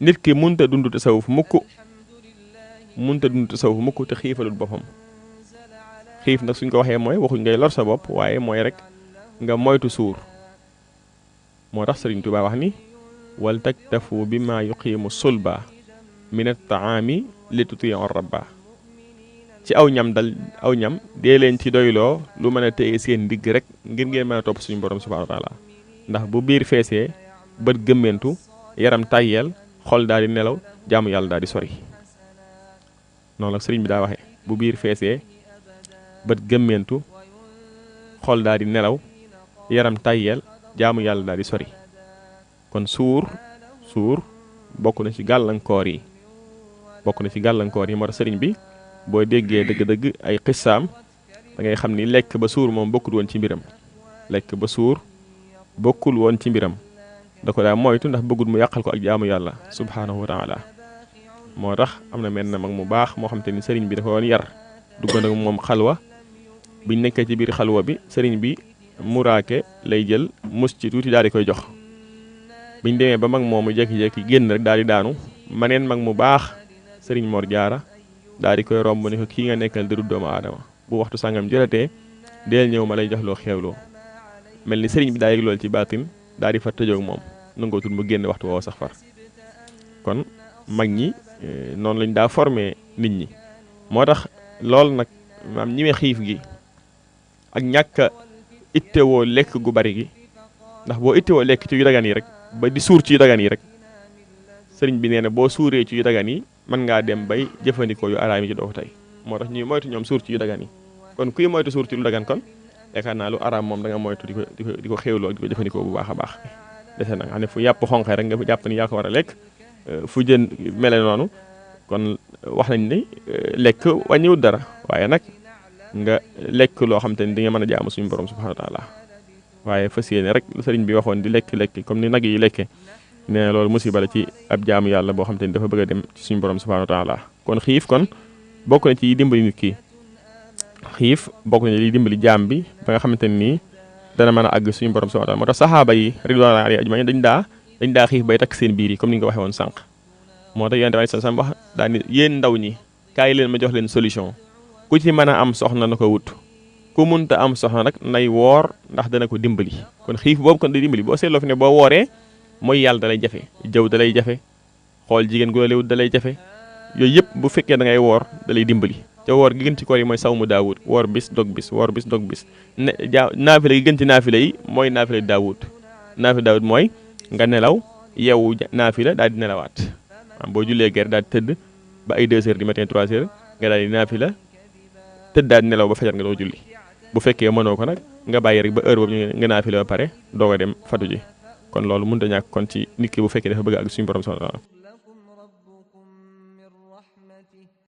nit ki munta dund tasawuf mukk te xiifalut boppam. xiif nag suñ ko waxee mooy waxuñ ngay lor sa bopp waaye mooy rek nga moytu suur. moo tax Sëriñ Tuubaa wax ni wal taktafu bi ma yuqiimu sulba min at-taami li tutii'u rabba. ci aw ñam dee leen ci doyloo lu mën a téye seen ndigg rek ngir ngeen mën a topp suñu borom subhaanahu wa taala. ndax bu biir feesee bët gëmmentu yaram tàyyeel xol daal di nelaw jaamu yàlla daal di sori. noonu la sëriñ bi daa waxee bu biir feesee bët gëmmentu xol daal di nelaw yaram tàyyeel jaamu yàlla daal di sori. kon suur bokk na ci gàllankoor yi moo tax sëriñ bi boo déggee dëgg-dëgg ay xissaam da ngay xam ni lekk ba suur moom bokkul woon ci mbiram da ko daa moytu ndax bëggul mu yàqal ko ak jaamu yàlla subhaanahu wa taala. moo tax am na mel na mag mu baax moo xam te ni sëriñ bi dafa woon yar duggoon ak moom xalwa biñ nekkee ci biir xalwa bi sëriñ bi muraake lay jël mus ci tuuti daal di koy jox. biñ demee ba mag moomu jékki-jékki génn rek daal di daanu maneen mag mu baax sëriñ Mor Jaara daal di koy romb ni ko kii nga nekkal di doomu aadama bu waxtu sàngam jëlatee deel ñëw ma lay jox loo xeewloo. mel ni sëriñ bi daa yëg lool ci baatin daal di fa tëjoog moom nangootul mu génn waxtu woo sax far. kon mag ñi noonu lañ daa formé nit ñi. moo tax loolu nag maam ñime xiif gi ak ñàkk a ittewoo lekk gu bari gi ndax boo ittewoo lekk ci yu dagan yi rek ba di suur ci yu dagan yi rek sëriñ bi nee na boo suuree ci yu dagan yi mën ngaa dem bay jëfandikoo yu araam yi ci doo ko tey. moo tax ñuy moytu ñoom suur ci yu dagan yi kon kuy moytu suur ci lu dagan kon yaakaar naa lu araam moom da nga moytu di ko xéewloo di ko jëfandikoo bu baax a baax. dese na nga xam ne fu yàpp xonqee rek nga jàpp ni yaa ko war a lekk fu jën mele noonu kon wax nañ ni lekk wàññiwut dara waaye nag nga lekk loo xam te ni di nga mën a jaamu suñu borom subhanahu wa taala waaye fas yéene rek lu sëriñ bi waxoon di lekk comme ni nag yi lekke nee na loolu musiba la ci ab jaamu yàlla boo xam te ni dafa bëgg a dem ci suñu borom subhanahu wa taala. kon xiif kon bokk na ci dimbali nit ki xiif bokk na ci dimbali jaam bi ba nga xamante ni dana mën a àgg suñu borom subhanahu wa taala. moo tax saxaaba yi ridwanullahi alayhim ajmaïn dañ daa xiif bay takk seen biir yi comme ni nga ko waxee woon sànq. moo tax yonent bi sallallahu alayhi wasallam wax daal ni yéen ndaw ñi kaay leen ma jox leen solution ku ci mën a am soxna na ko wut ku munta am soxna nag nay woor ndax dana ko dimbali. kon xiif boobu kon day dimbali boo seetloo fi ne boo wooree mooy yàlla dalay jafe jëw dalay jafe xool jigéen gu la léwut dalay jafe yooyu yëpp bu fekkee da ngay woor dalay dimbali. te woor gi gën ci koor yi mooy sawmu daawud woor bis dog bis naafila gi gën ci naafila yi mooy naafila daawud mooy nga nelaw yeewu naafila daal di nelawaat boo jullee ger daal di tëdd ba ay 2 heures du matin 3 heures nga daal di naafila tëdd daal di nelaw ba fajar nga doo julli. bu fekkee mënoo ko nag nga bàyyi rek ba heure boobu nga naafila ba pare doog a dem fatu ji kon loolu mënut a ñàkk kon ci nit ki bu fekkee dafa bëgg ak suñu borom subhanahu wa ta'ala